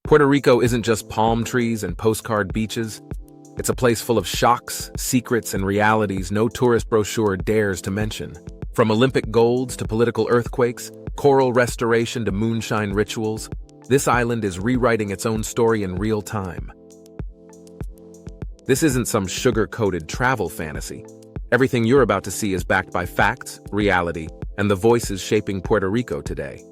Puerto Rico isn't just palm trees and postcard beaches. It's a place full of shocks, secrets, and realities no tourist brochure dares to mention. From Olympic golds to political earthquakes, coral restoration to moonshine rituals, this island is rewriting its own story in real time. This isn't some sugar-coated travel fantasy. Everything you're about to see is backed by facts, reality, and the voices shaping Puerto Rico today.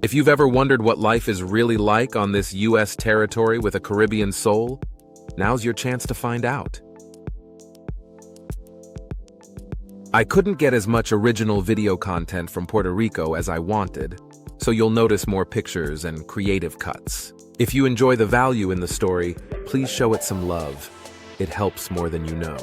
If you've ever wondered what life is really like on this U.S. territory with a Caribbean soul, now's your chance to find out. I couldn't get as much original video content from Puerto Rico as I wanted, so you'll notice more pictures and creative cuts. If you enjoy the value in the story, please show it some love. It helps more than you know.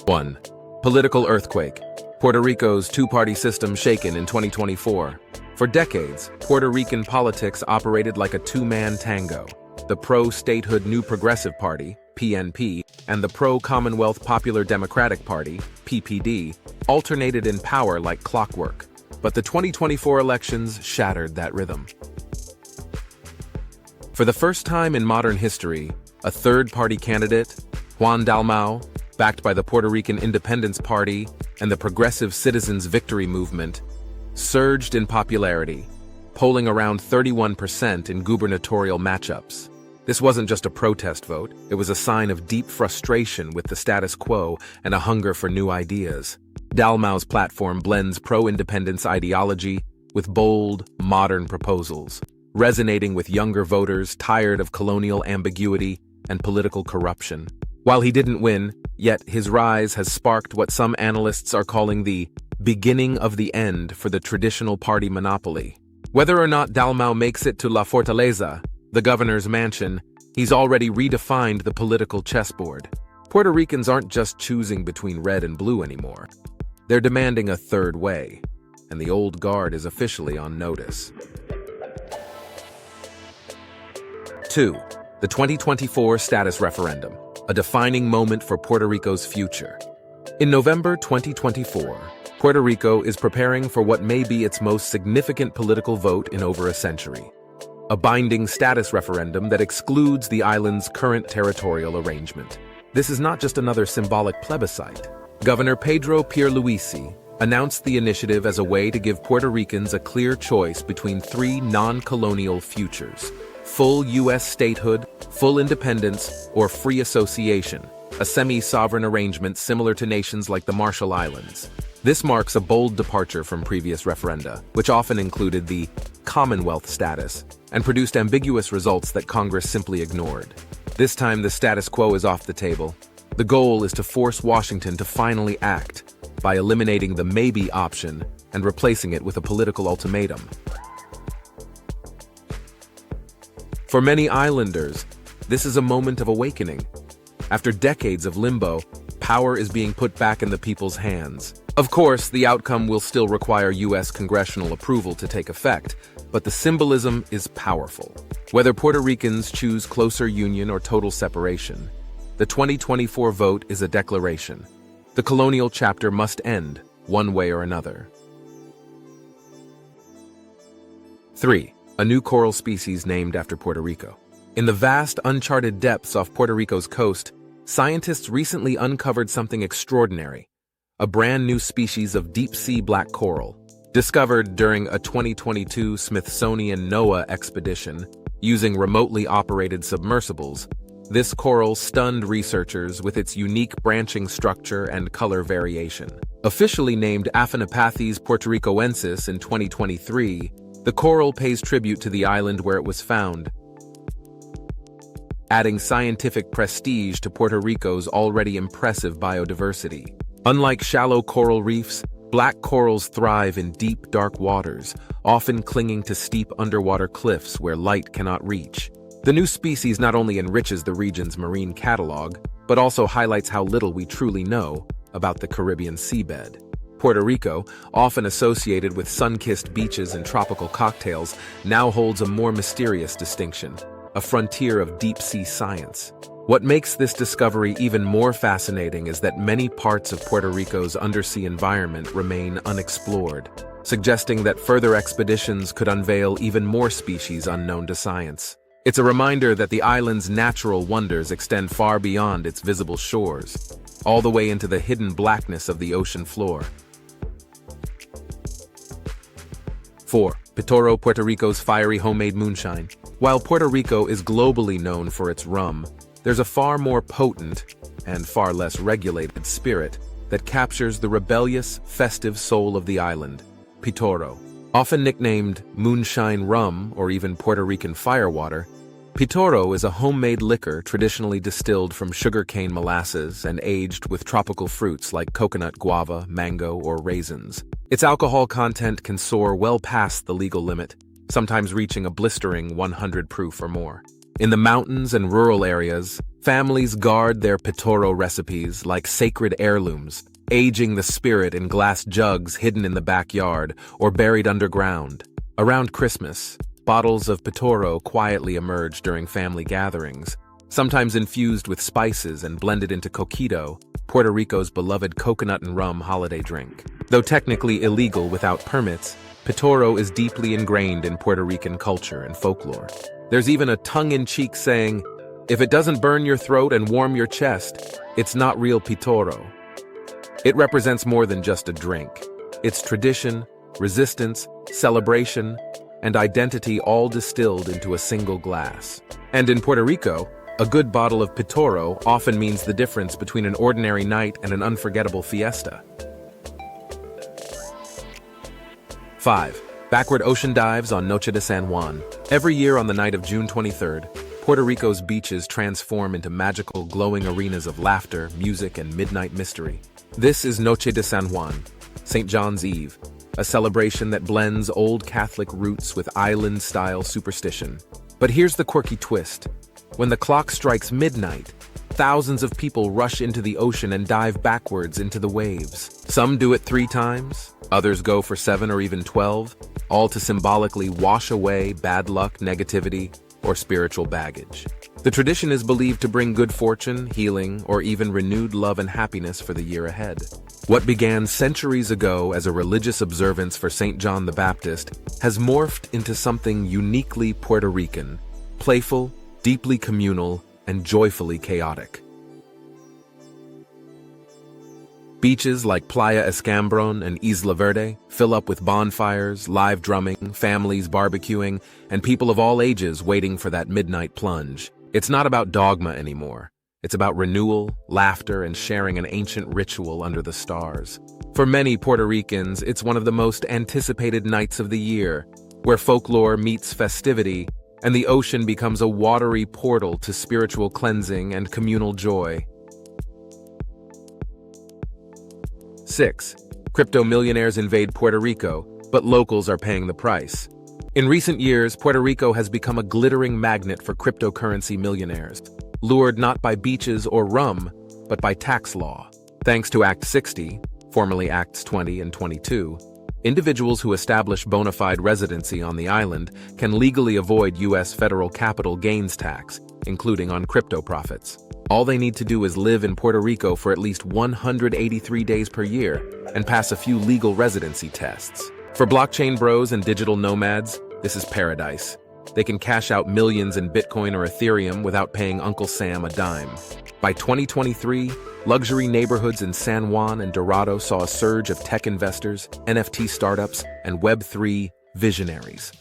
1. Political earthquake. Puerto Rico's two-party system shaken in 2024. For decades, Puerto Rican politics operated like a two-man tango. The pro-statehood New Progressive Party, PNP, and the pro-Commonwealth Popular Democratic Party, PPD, alternated in power like clockwork. But the 2024 elections shattered that rhythm. For the first time in modern history, a third-party candidate, Juan Dalmau, backed by the Puerto Rican Independence Party and the Progressive Citizens Victory Movement, surged in popularity, polling around 31% in gubernatorial matchups. This wasn't just a protest vote, it was a sign of deep frustration with the status quo and a hunger for new ideas. Dalmau's platform blends pro-independence ideology with bold, modern proposals, resonating with younger voters tired of colonial ambiguity and political corruption. While he didn't win, yet his rise has sparked what some analysts are calling the beginning of the end for the traditional party monopoly. Whether or not Dalmau makes it to La Fortaleza, the governor's mansion, he's already redefined the political chessboard. Puerto Ricans aren't just choosing between red and blue anymore. They're demanding a third way, and the old guard is officially on notice. 2. The 2024 status referendum, a defining moment for Puerto Rico's future. In November 2024, Puerto Rico is preparing for what may be its most significant political vote in over a century. A binding status referendum that excludes the island's current territorial arrangement. This is not just another symbolic plebiscite. Governor Pedro Pierluisi announced the initiative as a way to give Puerto Ricans a clear choice between three non-colonial futures: full U.S. statehood, full independence, or free association, a semi-sovereign arrangement similar to nations like the Marshall Islands. This marks a bold departure from previous referenda, which often included the Commonwealth status and produced ambiguous results that Congress simply ignored. This time, the status quo is off the table. The goal is to force Washington to finally act by eliminating the maybe option and replacing it with a political ultimatum. For many islanders, this is a moment of awakening. After decades of limbo, power is being put back in the people's hands. Of course, the outcome will still require U.S. congressional approval to take effect, but the symbolism is powerful. Whether Puerto Ricans choose closer union or total separation, the 2024 vote is a declaration. The colonial chapter must end, one way or another. 3. A new coral species named after Puerto Rico. In the vast, uncharted depths off Puerto Rico's coast, scientists recently uncovered something extraordinary: a brand new species of deep-sea black coral. Discovered during a 2022 Smithsonian NOAA expedition using remotely operated submersibles, this coral stunned researchers with its unique branching structure and color variation. Officially named Aphanopathes puertoricoensis in 2023, the coral pays tribute to the island where it was found, adding scientific prestige to Puerto Rico's already impressive biodiversity. Unlike shallow coral reefs, black corals thrive in deep, dark waters, often clinging to steep underwater cliffs where light cannot reach. The new species not only enriches the region's marine catalog, but also highlights how little we truly know about the Caribbean seabed. Puerto Rico, often associated with sun-kissed beaches and tropical cocktails, now holds a more mysterious distinction: a frontier of deep-sea science. What makes this discovery even more fascinating is that many parts of Puerto Rico's undersea environment remain unexplored. suggesting that further expeditions could unveil even more species unknown to science. It's a reminder that the island's natural wonders extend far beyond its visible shores, all the way into the hidden blackness of the ocean floor. 4. Pitoro, Puerto Rico's fiery homemade moonshine. While Puerto Rico is globally known for its rum, there's a far more potent and far less regulated spirit that captures the rebellious, festive soul of the island, Pitoro. Often nicknamed moonshine rum or even Puerto Rican firewater, Pitoro is a homemade liquor traditionally distilled from sugarcane molasses and aged with tropical fruits like coconut, guava, mango, or raisins. Its alcohol content can soar well past the legal limit, sometimes reaching a blistering 100 proof or more. In the mountains and rural areas, families guard their Pitoro recipes like sacred heirlooms, aging the spirit in glass jugs hidden in the backyard or buried underground. Around Christmas, bottles of Pitoro quietly emerge during family gatherings, sometimes infused with spices and blended into coquito, Puerto Rico's beloved coconut and rum holiday drink. Though technically illegal without permits, Pitoro is deeply ingrained in Puerto Rican culture and folklore. There's even a tongue-in-cheek saying, "If it doesn't burn your throat and warm your chest, it's not real Pitoro." It represents more than just a drink. It's tradition, resistance, celebration, and identity all distilled into a single glass. And in Puerto Rico, a good bottle of Pitoro often means the difference between an ordinary night and an unforgettable fiesta. 5. Backward ocean dives on Noche de San Juan. Every year on the night of June 23rd, Puerto Rico's beaches transform into magical, glowing arenas of laughter, music, and midnight mystery. This is Noche de San Juan, St. John's Eve, a celebration that blends old Catholic roots with island-style superstition. But here's the quirky twist. When the clock strikes midnight, thousands of people rush into the ocean and dive backwards into the waves. Some do it 3 times, others go for 7 or even 12, all to symbolically wash away bad luck, negativity, or spiritual baggage. The tradition is believed to bring good fortune, healing, or even renewed love and happiness for the year ahead. What began centuries ago as a religious observance for St. John the Baptist has morphed into something uniquely Puerto Rican, playful, deeply communal, and joyfully chaotic. Beaches like Playa Escambron and Isla Verde fill up with bonfires, live drumming, families barbecuing, and people of all ages waiting for that midnight plunge. It's not about dogma anymore. It's about renewal, laughter, and sharing an ancient ritual under the stars. For many Puerto Ricans, it's one of the most anticipated nights of the year, where folklore meets festivity, and the ocean becomes a watery portal to spiritual cleansing and communal joy. 6. Crypto millionaires invade Puerto Rico, but locals are paying the price. In recent years, Puerto Rico has become a glittering magnet for cryptocurrency millionaires, lured not by beaches or rum, but by tax law. Thanks to Act 60, formerly Acts 20 and 22, individuals who establish bona fide residency on the island can legally avoid U.S. federal capital gains tax, including on crypto profits. All they need to do is live in Puerto Rico for at least 183 days per year and pass a few legal residency tests. For blockchain bros and digital nomads, this is paradise. They can cash out millions in Bitcoin or Ethereum without paying Uncle Sam a dime. By 2023, luxury neighborhoods in San Juan and Dorado saw a surge of tech investors, NFT startups, and Web3 visionaries.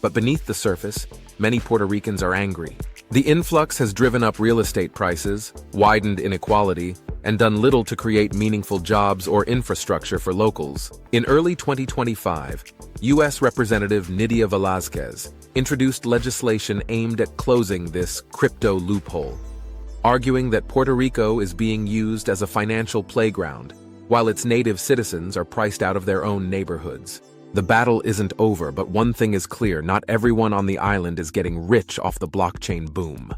But beneath the surface, many Puerto Ricans are angry. The influx has driven up real estate prices, widened inequality, and done little to create meaningful jobs or infrastructure for locals. In early 2025, U.S. Representative Nydia Velázquez introduced legislation aimed at closing this crypto loophole, arguing that Puerto Rico is being used as a financial playground, while its native citizens are priced out of their own neighborhoods. The battle isn't over, but one thing is clear: not everyone on the island is getting rich off the blockchain boom.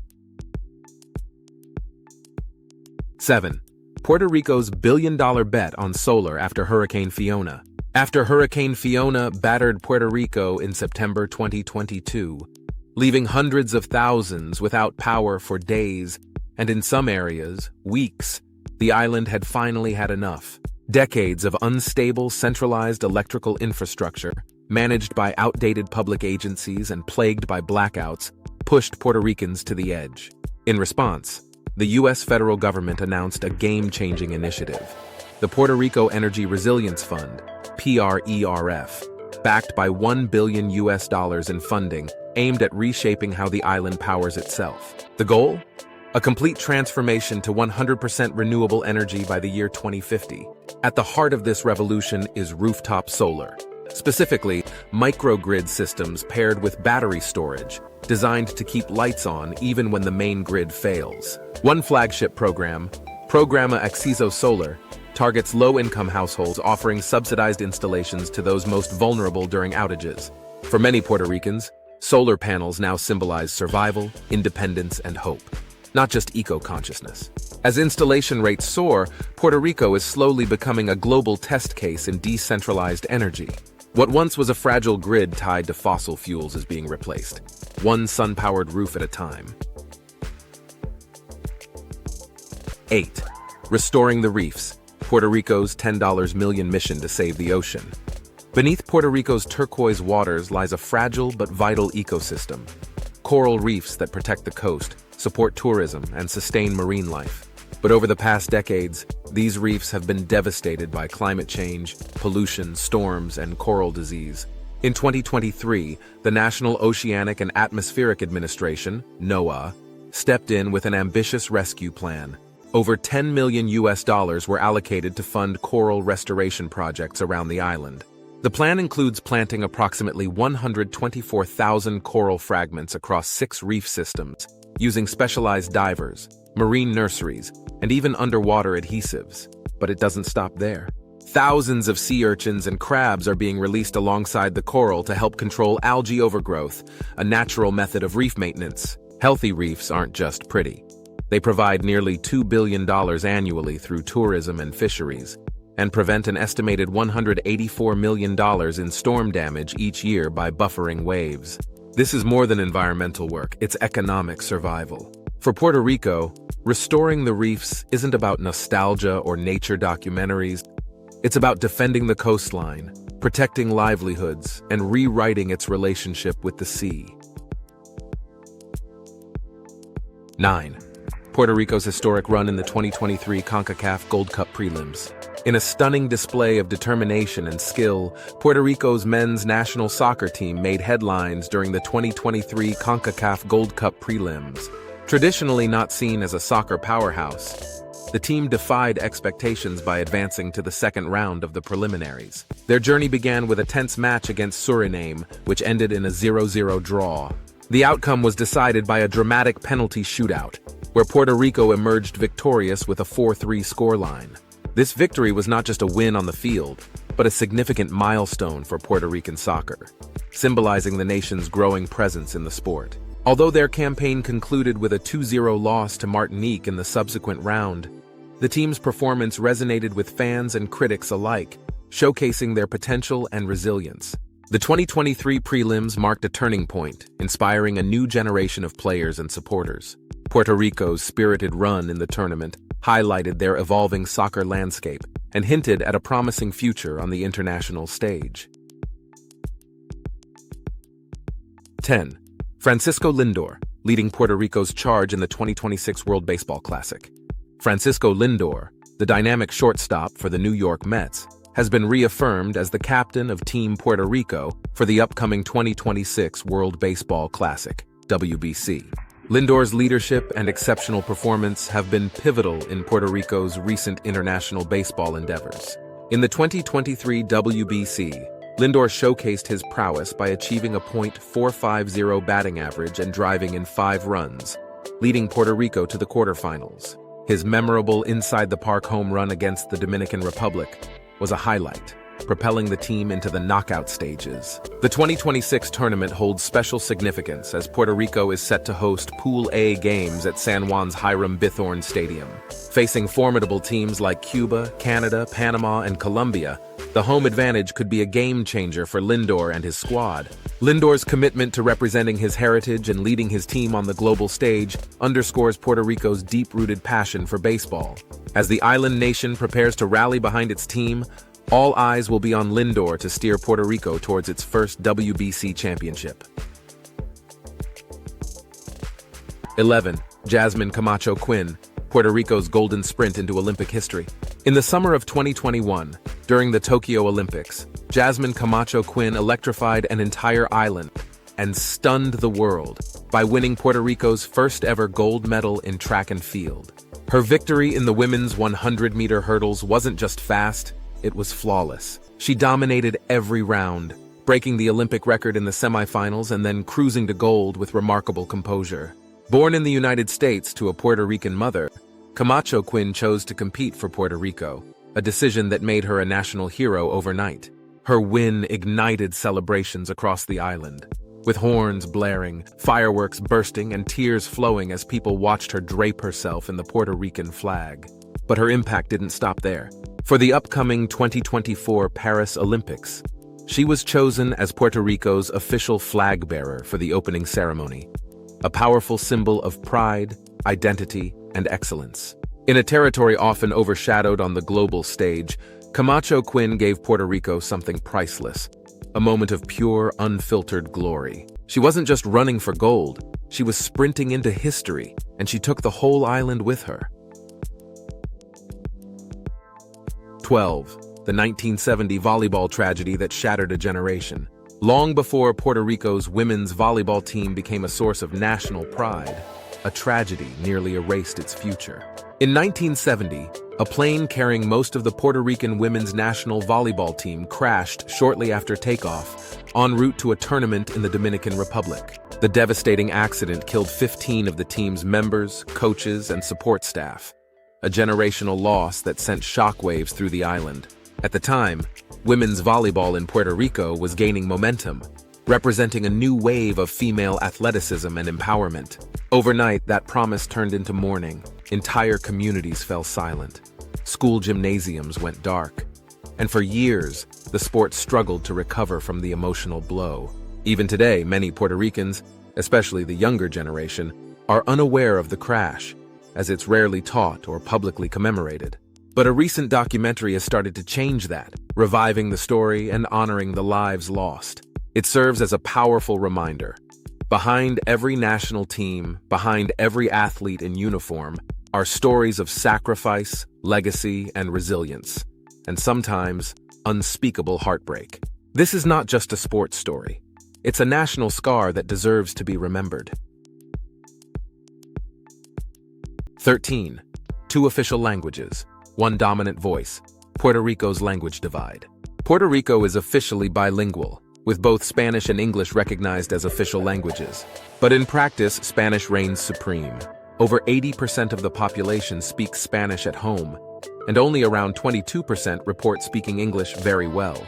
7. Puerto Rico's billion-dollar bet on solar after Hurricane Fiona. After Hurricane Fiona battered Puerto Rico in September 2022, leaving hundreds of thousands without power for days, and in some areas, weeks, the island had finally had enough. Decades of unstable, centralized electrical infrastructure, managed by outdated public agencies and plagued by blackouts, pushed Puerto Ricans to the edge. In response, the U.S. federal government announced a game-changing initiative, the Puerto Rico Energy Resilience Fund, PRERF, backed by $1 billion in funding aimed at reshaping how the island powers itself. The goal? A complete transformation to 100% renewable energy by the year 2050. At the heart of this revolution is rooftop solar, specifically microgrid systems paired with battery storage, designed to keep lights on even when the main grid fails. One flagship program, Programa Acceso Solar, targets low-income households, offering subsidized installations to those most vulnerable during outages. For many Puerto Ricans, solar panels now symbolize survival, independence, and hope, not just eco-consciousness. As installation rates soar, Puerto Rico is slowly becoming a global test case in decentralized energy. What once was a fragile grid tied to fossil fuels is being replaced, one sun-powered roof at a time. 8. Restoring the reefs, Puerto Rico's $10 million mission to save the ocean. Beneath Puerto Rico's turquoise waters lies a fragile but vital ecosystem. Coral reefs that protect the coast, support tourism, and sustain marine life. But over the past decades, these reefs have been devastated by climate change, pollution, storms, and coral disease. In 2023, the National Oceanic and Atmospheric Administration, NOAA, stepped in with an ambitious rescue plan. Over $10 million were allocated to fund coral restoration projects around the island. The plan includes planting approximately 124,000 coral fragments across 6 reef systems, using specialized divers, marine nurseries, and even underwater adhesives. But it doesn't stop there. Thousands of sea urchins and crabs are being released alongside the coral to help control algae overgrowth, a natural method of reef maintenance. Healthy reefs aren't just pretty. They provide nearly $2 billion annually through tourism and fisheries, and prevent an estimated $184 million in storm damage each year by buffering waves. This is more than environmental work, it's economic survival. For Puerto Rico, restoring the reefs isn't about nostalgia or nature documentaries. It's about defending the coastline, protecting livelihoods, and rewriting its relationship with the sea. 9. Puerto Rico's historic run in the 2023 CONCACAF Gold Cup prelims. In a stunning display of determination and skill, Puerto Rico's men's national soccer team made headlines during the 2023 CONCACAF Gold Cup prelims. Traditionally not seen as a soccer powerhouse, the team defied expectations by advancing to the second round of the preliminaries. Their journey began with a tense match against Suriname, which ended in a 0-0 draw. The outcome was decided by a dramatic penalty shootout, where Puerto Rico emerged victorious with a 4-3 scoreline. This victory was not just a win on the field, but a significant milestone for Puerto Rican soccer, symbolizing the nation's growing presence in the sport. Although their campaign concluded with a 2-0 loss to Martinique in the subsequent round, the team's performance resonated with fans and critics alike, showcasing their potential and resilience. The 2023 prelims marked a turning point, inspiring a new generation of players and supporters. Puerto Rico's spirited run in the tournament highlighted their evolving soccer landscape and hinted at a promising future on the international stage. 10. Francisco Lindor, leading Puerto Rico's charge in the 2026 World Baseball Classic. Francisco Lindor, the dynamic shortstop for the New York Mets, has been reaffirmed as the captain of Team Puerto Rico for the upcoming 2026 World Baseball Classic, WBC. Lindor's leadership and exceptional performance have been pivotal in Puerto Rico's recent international baseball endeavors. In the 2023 WBC, Lindor showcased his prowess by achieving a .450 batting average and driving in 5 runs, leading Puerto Rico to the quarterfinals. His memorable inside-the-park home run against the Dominican Republic was a highlight, propelling the team into the knockout stages. The 2026 tournament holds special significance as Puerto Rico is set to host Pool A games at San Juan's Hiram Bithorn Stadium. Facing formidable teams like Cuba, Canada, Panama, and Colombia, the home advantage could be a game-changer for Lindor and his squad. Lindor's commitment to representing his heritage and leading his team on the global stage underscores Puerto Rico's deep-rooted passion for baseball. As the island nation prepares to rally behind its team, all eyes will be on Lindor to steer Puerto Rico towards its first WBC championship. 11. Jasmine Camacho Quinn, Puerto Rico's golden sprint into Olympic history. In the summer of 2021, during the Tokyo Olympics, Jasmine Camacho Quinn electrified an entire island and stunned the world by winning Puerto Rico's first-ever gold medal in track and field. Her victory in the women's 100-meter hurdles wasn't just fast, it was flawless. She dominated every round, breaking the Olympic record in the semifinals and then cruising to gold with remarkable composure. Born in the United States to a Puerto Rican mother, Camacho Quinn chose to compete for Puerto Rico, a decision that made her a national hero overnight. Her win ignited celebrations across the island, with horns blaring, fireworks bursting, and tears flowing as people watched her drape herself in the Puerto Rican flag. But her impact didn't stop there. For the upcoming 2024 Paris Olympics, she was chosen as Puerto Rico's official flag bearer for the opening ceremony, a powerful symbol of pride, identity, and excellence. In a territory often overshadowed on the global stage, Camacho Quinn gave Puerto Rico something priceless, a moment of pure, unfiltered glory. She wasn't just running for gold, she was sprinting into history, and she took the whole island with her. 12. The 1970 volleyball tragedy that shattered a generation. Long before Puerto Rico's women's volleyball team became a source of national pride, a tragedy nearly erased its future. In 1970, a plane carrying most of the Puerto Rican women's national volleyball team crashed shortly after takeoff, en route to a tournament in the Dominican Republic. The devastating accident killed 15 of the team's members, coaches, and support staff, a generational loss that sent shockwaves through the island. At the time, women's volleyball in Puerto Rico was gaining momentum, representing a new wave of female athleticism and empowerment. Overnight, that promise turned into mourning. Entire communities fell silent. School gymnasiums went dark. And for years, the sport struggled to recover from the emotional blow. Even today, many Puerto Ricans, especially the younger generation, are unaware of the crash, as it's rarely taught or publicly commemorated. But a recent documentary has started to change that, reviving the story and honoring the lives lost. It serves as a powerful reminder. Behind every national team, behind every athlete in uniform, are stories of sacrifice, legacy, and resilience, and sometimes unspeakable heartbreak. This is not just a sports story. It's a national scar that deserves to be remembered. 13. 2 official languages, 1 dominant voice. Puerto Rico's language divide. Puerto Rico is officially bilingual, with both Spanish and English recognized as official languages. But in practice, Spanish reigns supreme. Over 80% of the population speaks Spanish at home, and only around 22% report speaking English very well.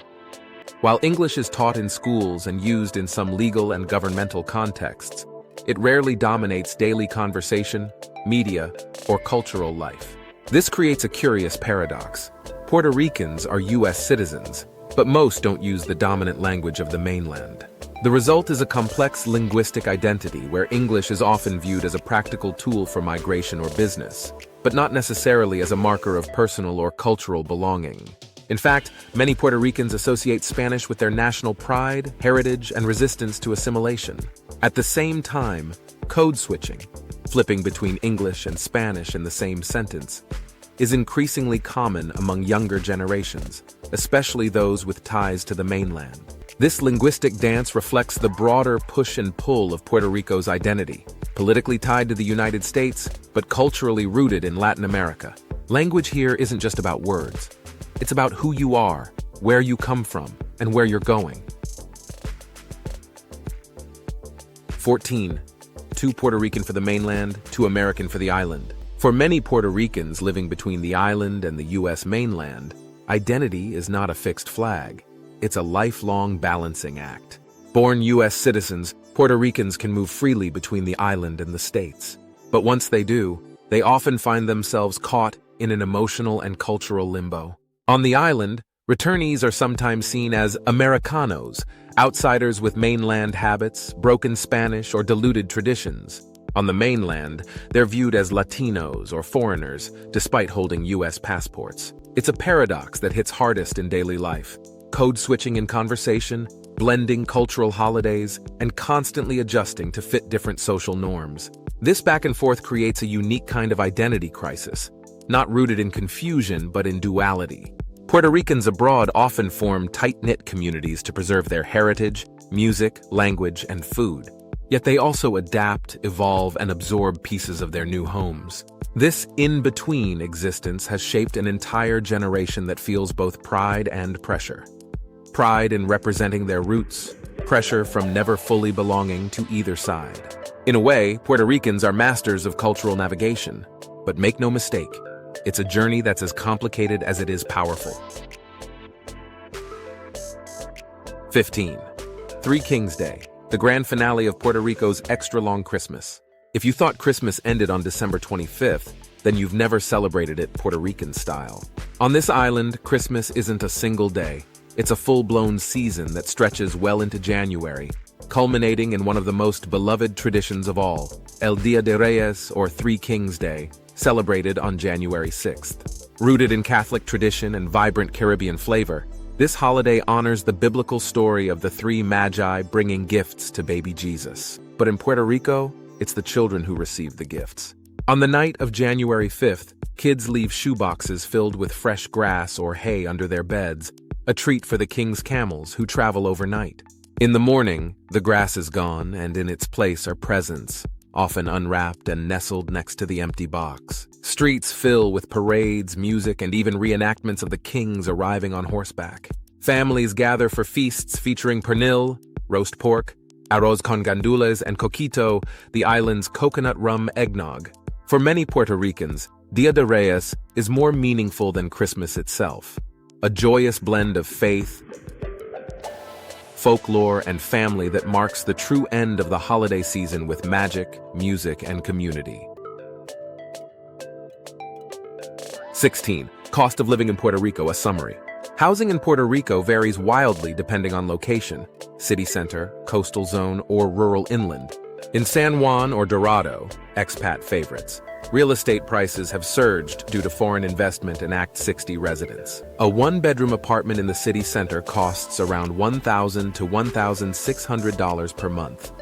While English is taught in schools and used in some legal and governmental contexts, it rarely dominates daily conversation, media, or cultural life. This creates a curious paradox. Puerto Ricans are U.S. citizens, but most don't use the dominant language of the mainland. The result is a complex linguistic identity where English is often viewed as a practical tool for migration or business, but not necessarily as a marker of personal or cultural belonging. In fact, many Puerto Ricans associate Spanish with their national pride, heritage, and resistance to assimilation. At the same time, code switching, flipping between English and Spanish in the same sentence, is increasingly common among younger generations, especially those with ties to the mainland. This linguistic dance reflects the broader push and pull of Puerto Rico's identity, politically tied to the United States, but culturally rooted in Latin America. Language here isn't just about words. It's about who you are, where you come from, and where you're going. 14. 2 Puerto Rican for the mainland, 2 American for the island. For many Puerto Ricans living between the island and the U.S. mainland, identity is not a fixed flag. It's a lifelong balancing act. Born U.S. citizens, Puerto Ricans can move freely between the island and the States. But once they do, they often find themselves caught in an emotional and cultural limbo. On the island, returnees are sometimes seen as Americanos, outsiders with mainland habits, broken Spanish, or diluted traditions. On the mainland, they're viewed as Latinos or foreigners, despite holding U.S. passports. It's a paradox that hits hardest in daily life. Code switching in conversation, blending cultural holidays, and constantly adjusting to fit different social norms. This back and forth creates a unique kind of identity crisis, not rooted in confusion but in duality. Puerto Ricans abroad often form tight-knit communities to preserve their heritage, music, language, and food. Yet they also adapt, evolve, and absorb pieces of their new homes. This in-between existence has shaped an entire generation that feels both pride and pressure. Pride in representing their roots, pressure from never fully belonging to either side. In a way, Puerto Ricans are masters of cultural navigation. But make no mistake, it's a journey that's as complicated as it is powerful. 15. Three Kings Day, the grand finale of Puerto Rico's extra-long Christmas. If you thought Christmas ended on December 25th, then you've never celebrated it Puerto Rican style. On this island, Christmas isn't a single day. It's a full-blown season that stretches well into January, culminating in one of the most beloved traditions of all, El Día de Reyes, or Three Kings Day, celebrated on January 6th. Rooted in Catholic tradition and vibrant Caribbean flavor, this holiday honors the biblical story of the three magi bringing gifts to baby Jesus. But in Puerto Rico, it's the children who receive the gifts. On the night of January 5th, kids leave shoeboxes filled with fresh grass or hay under their beds, a treat for the king's camels who travel overnight. In the morning, the grass is gone, and in its place are presents, often unwrapped and nestled next to the empty box. Streets fill with parades, music, and even reenactments of the kings arriving on horseback. Families gather for feasts featuring pernil, roast pork, arroz con gandules, and coquito, the island's coconut rum eggnog. For many Puerto Ricans, Día de Reyes is more meaningful than Christmas itself. A joyous blend of faith, folklore, and family that marks the true end of the holiday season with magic, music, and community. 16. Cost of living in Puerto Rico, a summary. Housing in Puerto Rico varies wildly depending on location, city center, coastal zone, or rural inland. In San Juan or Dorado, expat favorites, real estate prices have surged due to foreign investment and Act 60 residents. A one-bedroom apartment in the city center costs around $1,000 to $1,600 per month,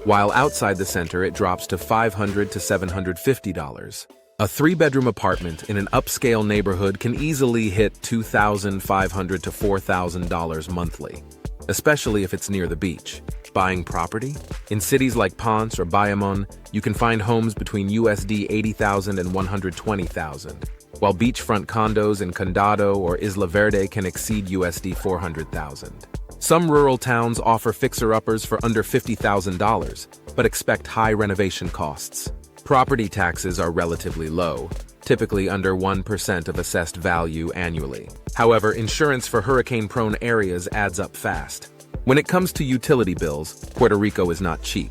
while outside the center it drops to $500 to $750. A three-bedroom apartment in an upscale neighborhood can easily hit $2,500 to $4,000 monthly, especially if it's near the beach. Buying property? In cities like Ponce or Bayamon, you can find homes between USD 80,000 and 120,000, while beachfront condos in Condado or Isla Verde can exceed USD 400,000. Some rural towns offer fixer-uppers for under $50,000, but expect high renovation costs. Property taxes are relatively low, typically under 1% of assessed value annually. However, insurance for hurricane-prone areas adds up fast. When it comes to utility bills, Puerto Rico is not cheap,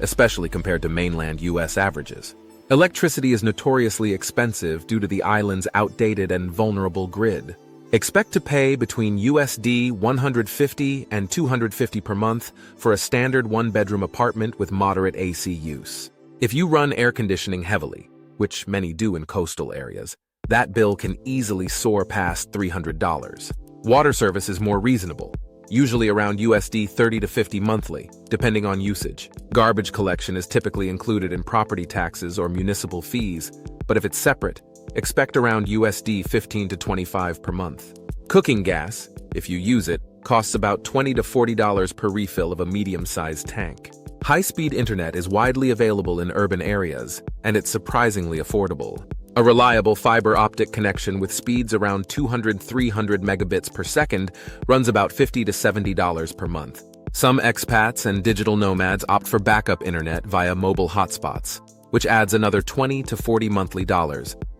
especially compared to mainland U.S. averages. Electricity is notoriously expensive due to the island's outdated and vulnerable grid. Expect to pay between USD 150 and 250 per month for a standard one-bedroom apartment with moderate AC use. If you run air conditioning heavily, which many do in coastal areas, that bill can easily soar past $300. Water service is more reasonable, usually around USD 30 to 50 monthly, depending on usage. Garbage collection is typically included in property taxes or municipal fees, but if it's separate, expect around USD 15 to 25 per month. Cooking gas, if you use it, costs about $20 to $40 per refill of a medium-sized tank. High-speed internet is widely available in urban areas, and it's surprisingly affordable. A reliable fiber optic connection with speeds around 200-300 megabits per second runs about $50 to $70 per month. Some expats and digital nomads opt for backup internet via mobile hotspots, which adds another $20 to $40 monthly,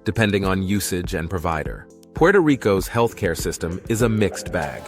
depending on usage and provider. Puerto Rico's healthcare system is a mixed bag.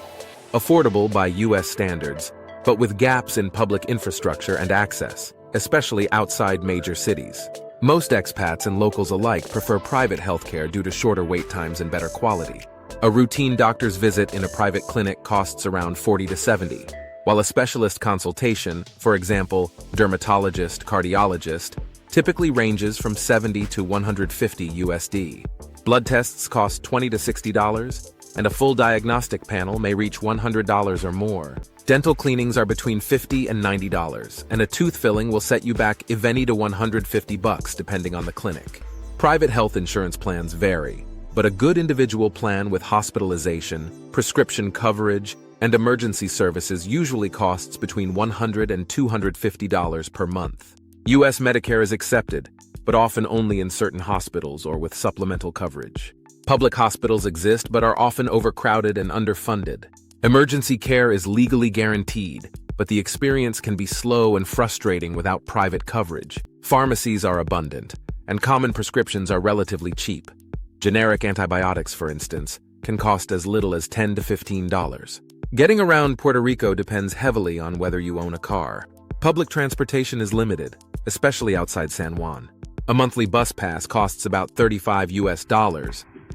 Affordable by U.S. standards, but with gaps in public infrastructure and access, especially outside major cities. Most expats and locals alike prefer private healthcare due to shorter wait times and better quality. A routine doctor's visit in a private clinic costs around $40 to $70, while a specialist consultation, for example, dermatologist, cardiologist, typically ranges from $70 to $150 USD. Blood tests cost $20 to $60, and a full diagnostic panel may reach $100 or more. Dental cleanings are between $50 and $90, and a tooth filling will set you back $20 to $150 depending on the clinic. Private health insurance plans vary, but a good individual plan with hospitalization, prescription coverage, and emergency services usually costs between $100 and $250 per month. U.S. Medicare is accepted, but often only in certain hospitals or with supplemental coverage. Public hospitals exist but are often overcrowded and underfunded. Emergency care is legally guaranteed, but the experience can be slow and frustrating without private coverage. Pharmacies are abundant, and common prescriptions are relatively cheap. Generic antibiotics, for instance, can cost as little as $10 to $15. Getting around Puerto Rico depends heavily on whether you own a car. Public transportation is limited, especially outside San Juan. A monthly bus pass costs about $35 US,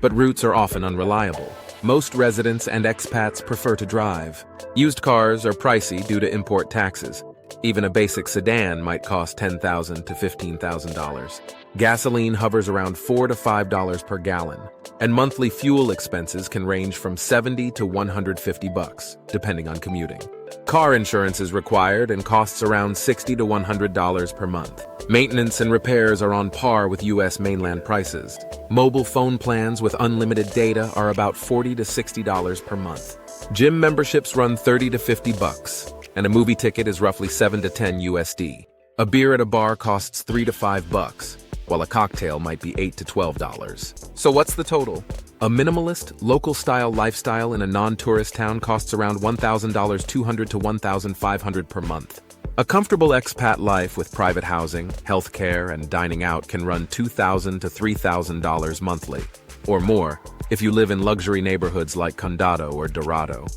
but routes are often unreliable. Most residents and expats prefer to drive. Used cars are pricey due to import taxes. Even a basic sedan might cost $10,000 to $15,000. Gasoline hovers around $4 to $5 per gallon, and monthly fuel expenses can range from $70 to $150, depending on commuting. Car insurance is required and costs around $60 to $100 per month. Maintenance and repairs are on par with U.S. mainland prices. Mobile phone plans with unlimited data are about $40 to $60 per month. Gym memberships run $30 to $50, and a movie ticket is roughly $7 to $10 USD. A beer at a bar costs $3 to $5, while a cocktail might be $8 to $12. So what's the total? A minimalist, local-style lifestyle in a non-tourist town costs around $1,200 to $1,500 per month. A comfortable expat life with private housing, healthcare, and dining out can run $2,000 to $3,000 monthly, or more, if you live in luxury neighborhoods like Condado or Dorado.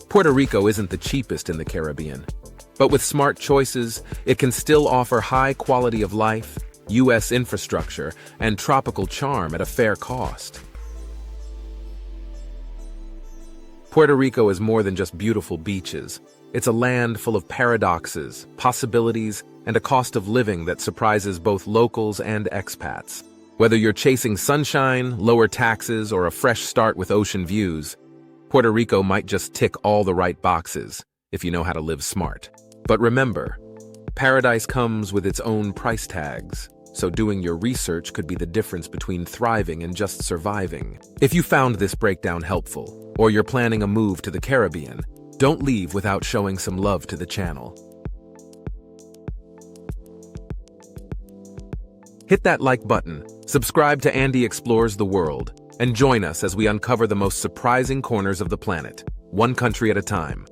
Puerto Rico isn't the cheapest in the Caribbean, but with smart choices, it can still offer high quality of life, U.S. infrastructure, and tropical charm at a fair cost. Puerto Rico is more than just beautiful beaches. It's a land full of paradoxes, possibilities, and a cost of living that surprises both locals and expats. Whether you're chasing sunshine, lower taxes, or a fresh start with ocean views, Puerto Rico might just tick all the right boxes if you know how to live smart. But remember, paradise comes with its own price tags, so doing your research could be the difference between thriving and just surviving. If you found this breakdown helpful, or you're planning a move to the Caribbean, don't leave without showing some love to the channel. Hit that like button, subscribe to Andy Explores the World, and join us as we uncover the most surprising corners of the planet, one country at a time.